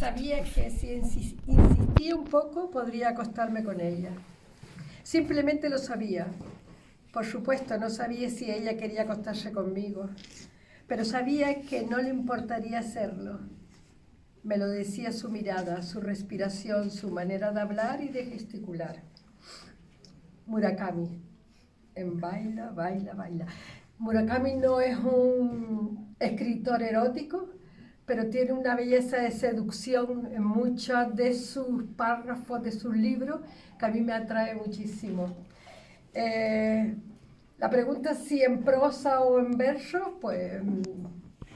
sabía que si insistía un poco podría acostarme con ella. Simplemente lo sabía. Por supuesto, no sabía si ella quería acostarse conmigo, pero sabía que no le importaría hacerlo. Me lo decía su mirada, su respiración, su manera de hablar y de gesticular. Murakami, en Baila, Baila, Baila. Murakami no es un escritor erótico, pero tiene una belleza de seducción en muchos de sus párrafos, de sus libros, que a mí me atrae muchísimo. La pregunta es si en prosa o en verso, pues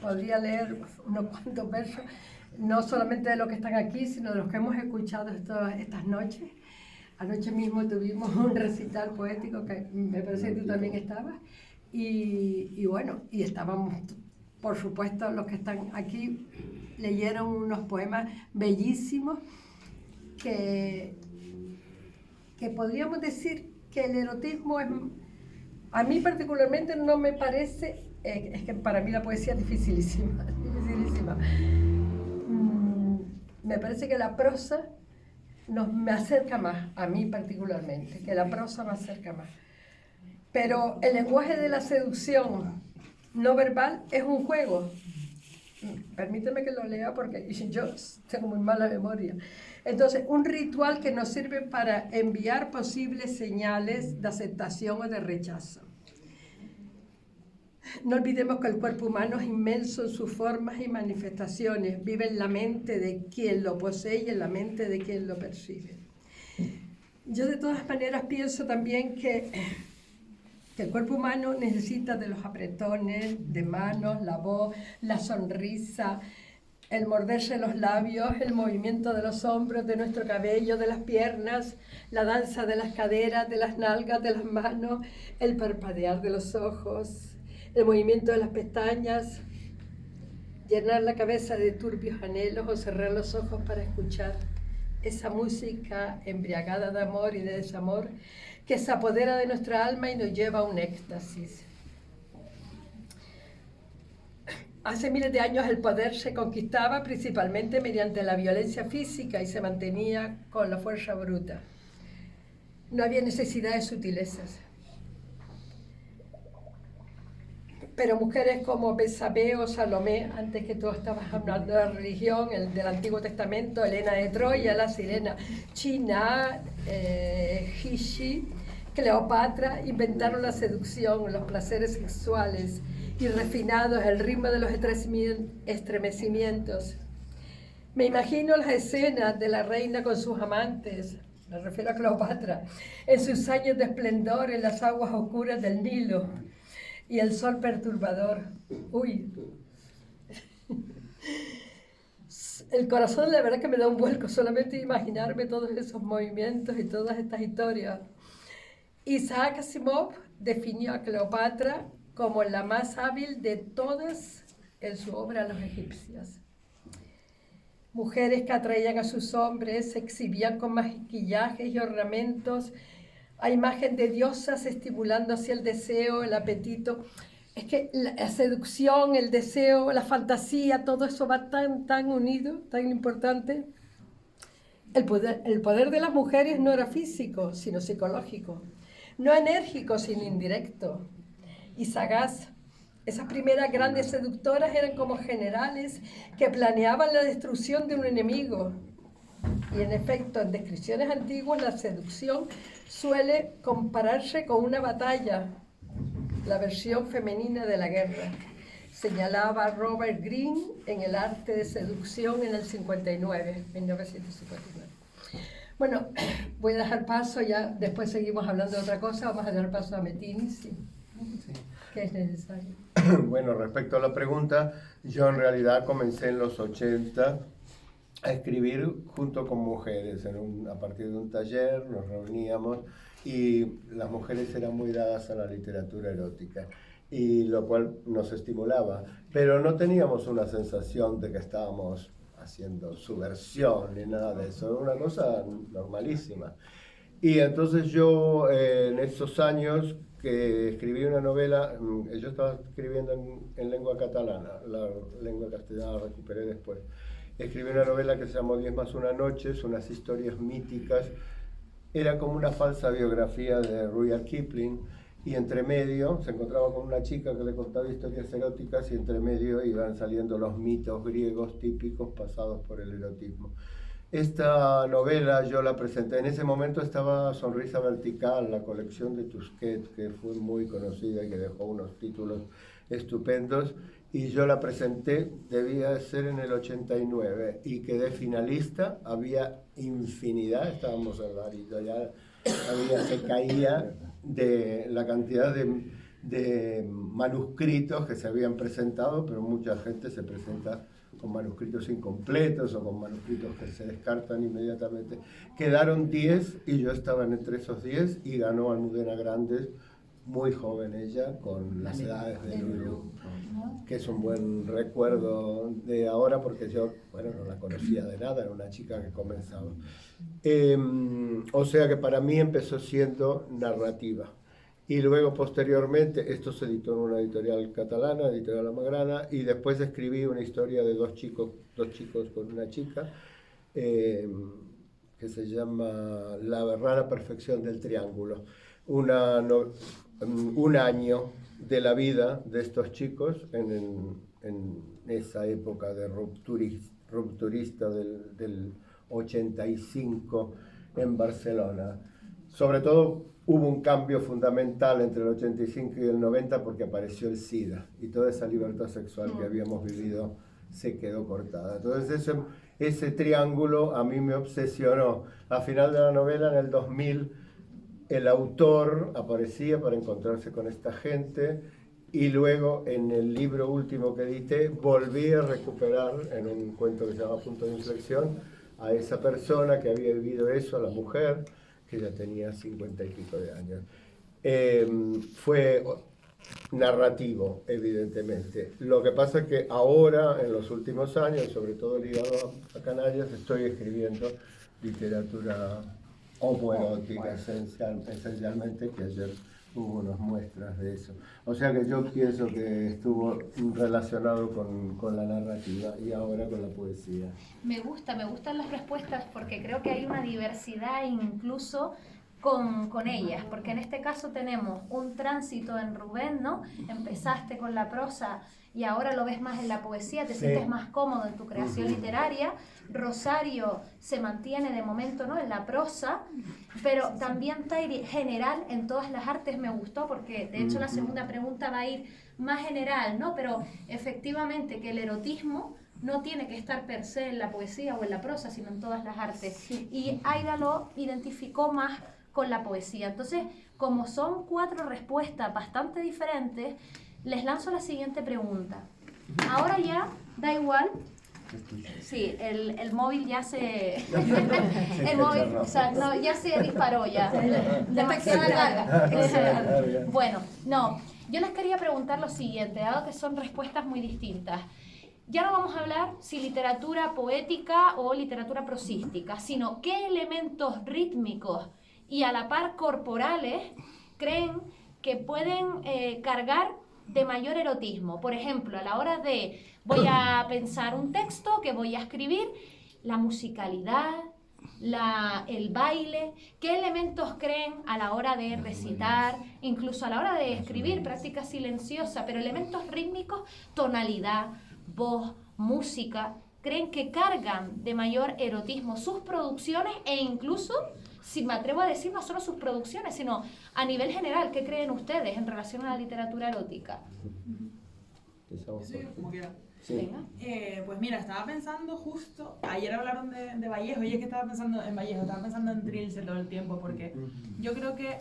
podría leer unos cuantos versos, no solamente de los que están aquí, sino de los que hemos escuchado estas noches. Anoche mismo tuvimos un recital poético, que me parece que tú también estabas, y bueno, y estábamos, por supuesto, los que están aquí leyeron unos poemas bellísimos que podríamos decir que el erotismo es, a mí particularmente no me parece, es que para mí la poesía es dificilísima, dificilísima. Me parece que la prosa me acerca más, a mí particularmente, que la prosa me acerca más. Pero el lenguaje de la seducción no verbal es un juego. Permíteme que lo lea porque yo tengo muy mala memoria. Entonces, un ritual que nos sirve para enviar posibles señales de aceptación o de rechazo. No olvidemos que el cuerpo humano es inmenso en sus formas y manifestaciones. Vive en la mente de quien lo posee y en la mente de quien lo percibe. Yo de todas maneras pienso también que el cuerpo humano necesita de los apretones de manos, la voz, la sonrisa, el morderse los labios, el movimiento de los hombros, de nuestro cabello, de las piernas, la danza de las caderas, de las nalgas, de las manos, el parpadear de los ojos, el movimiento de las pestañas, llenar la cabeza de turbios anhelos o cerrar los ojos para escuchar esa música embriagada de amor y de desamor que se apodera de nuestra alma y nos lleva a un éxtasis. Hace miles de años el poder se conquistaba principalmente mediante la violencia física y se mantenía con la fuerza bruta. No había necesidad de sutilezas. Pero mujeres como Betsabé o Salomé, antes que tú estabas hablando de la religión, del Antiguo Testamento, Helena de Troya, la sirena china, Gishi, Cleopatra, inventaron la seducción, los placeres sexuales y refinados, el ritmo de los estremecimientos. Me imagino las escenas de la reina con sus amantes, me refiero a Cleopatra, en sus años de esplendor en las aguas oscuras del Nilo, y el sol perturbador. Uy. El corazón, la verdad que me da un vuelco solamente imaginarme todos esos movimientos y todas estas historias. Isaac Asimov definió a Cleopatra como la más hábil de todas en su obra Los egipcios. Mujeres que atraían a sus hombres, se exhibían con maquillajes y ornamentos, a imagen de diosas estimulando hacia el deseo, el apetito. Es que la seducción, el deseo, la fantasía, todo eso va tan unido, tan importante. El poder de las mujeres no era físico, sino psicológico. No enérgico, sino indirecto. Y sagaz. Esas primeras grandes seductoras eran como generales que planeaban la destrucción de un enemigo. Y en efecto, en descripciones antiguas, la seducción suele compararse con una batalla, la versión femenina de la guerra. Señalaba Robert Greene en El arte de seducción en el 1959. Bueno, voy a dejar paso, ya después seguimos hablando de otra cosa, vamos a dar paso a Mettini, sí. ¿Qué es necesario? Bueno, respecto a la pregunta, yo en realidad comencé en los 80 a escribir junto con mujeres, a partir de un taller nos reuníamos y las mujeres eran muy dadas a la literatura erótica, y lo cual nos estimulaba, pero no teníamos una sensación de que estábamos haciendo subversión ni nada de eso, era una cosa normalísima. Y entonces yo en esos años que escribí una novela, yo estaba escribiendo en lengua catalana, la lengua castellana la recuperé después. escribí una novela que se llamó 10 más una noche, unas historias míticas. Era como una falsa biografía de Rudyard Kipling, y entre medio se encontraba con una chica que le contaba historias eróticas, y entre medio iban saliendo los mitos griegos típicos pasados por el erotismo. Esta novela yo la presenté, en ese momento estaba Sonrisa Vertical, la colección de Tusquets, que fue muy conocida y que dejó unos títulos estupendos, y yo la presenté, debía ser en el 89, y quedé finalista. Había infinidad, estábamos en la editorial, se caía de la cantidad de manuscritos que se habían presentado, pero mucha gente se presenta con manuscritos incompletos o con manuscritos que se descartan inmediatamente. Quedaron 10 y yo estaba entre esos 10, y ganó Almudena Grandes, muy joven ella, con las edades de Lulu, que es un buen recuerdo de ahora, porque yo, bueno, no la conocía de nada, era una chica que comenzaba. O sea que para mí empezó siendo narrativa. Y luego, posteriormente, esto se editó en una editorial catalana, Editorial La Magrana, y después escribí una historia de dos chicos con una chica, que se llama La rara perfección del triángulo. Un año de la vida de estos chicos en esa época de rupturista del 85 en Barcelona. Sobre todo hubo un cambio fundamental entre el 85 y el 90, porque apareció el SIDA, y toda esa libertad sexual que habíamos vivido se quedó cortada. Entonces ese triángulo a mí me obsesionó. A final de la novela, en el 2000, el autor aparecía para encontrarse con esta gente, y luego en el libro último que edité volví a recuperar, en un cuento que se llama Punto de Inflexión, a esa persona que había vivido eso, a la mujer, que ya tenía 50 y pico de años. Fue narrativo, evidentemente. Lo que pasa es que ahora, en los últimos años, sobre todo ligado a Canarias, estoy escribiendo literatura homoerótica, esencialmente, que ayer hubo unas muestras de eso. O sea que yo pienso que estuvo relacionado con la narrativa, y ahora con la poesía. Me gustan las respuestas, porque creo que hay una diversidad incluso con ellas, porque en este caso tenemos un tránsito en Rubén, ¿no? Empezaste con la prosa y ahora lo ves más en la poesía, te sientes más cómodo en tu creación literaria. Rosario se mantiene de momento, ¿no?, en la prosa, pero también Tairi, general en todas las artes. Me gustó, porque de hecho la segunda pregunta va a ir más general, ¿no? Pero efectivamente que el erotismo no tiene que estar per se en la poesía o en la prosa, sino en todas las artes. Y Aida lo identificó más con la poesía. Entonces, como son 4 respuestas bastante diferentes, les lanzo la siguiente pregunta. Ahora ya da igual. Sí, el móvil ya se... el móvil, o sea, no, ya se disparó ya. Demasiada carga. Bueno, no. Yo les quería preguntar lo siguiente, dado que son respuestas muy distintas. Ya no vamos a hablar si literatura poética o literatura prosística, sino qué elementos rítmicos y a la par corporales creen que pueden cargar de mayor erotismo. Por ejemplo, a la hora de voy a pensar un texto que voy a escribir, la musicalidad, el baile, qué elementos creen a la hora de recitar, incluso a la hora de escribir, práctica silenciosa, pero elementos rítmicos, tonalidad, voz, música, creen que cargan de mayor erotismo sus producciones, e incluso, si me atrevo a decir, no solo sus producciones, sino a nivel general. ¿Qué creen ustedes en relación a la literatura erótica? Sí, como quiera. Sí. Venga. Pues mira, estaba pensando justo, ayer hablaron de Vallejo, y es que estaba pensando en Vallejo, estaba pensando en Trilce todo el tiempo, porque yo creo que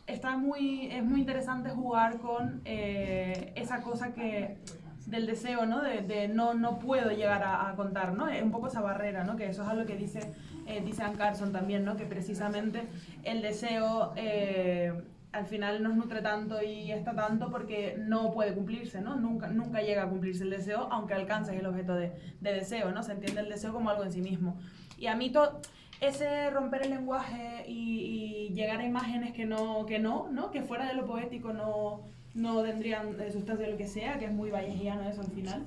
es muy interesante jugar con esa cosa del deseo, ¿no? De no puedo llegar a contar, ¿no? Es un poco esa barrera, ¿no? Que eso es algo que dice Anne Carson también, ¿no? Que precisamente el deseo al final nos nutre tanto y está tanto porque no puede cumplirse, ¿no? Nunca llega a cumplirse el deseo, aunque alcances el objeto de deseo, ¿no? Se entiende el deseo como algo en sí mismo. Y a mí ese romper el lenguaje y llegar a imágenes que fuera de lo poético no tendrían sustancia, lo que sea, que es muy vallejiano eso al final.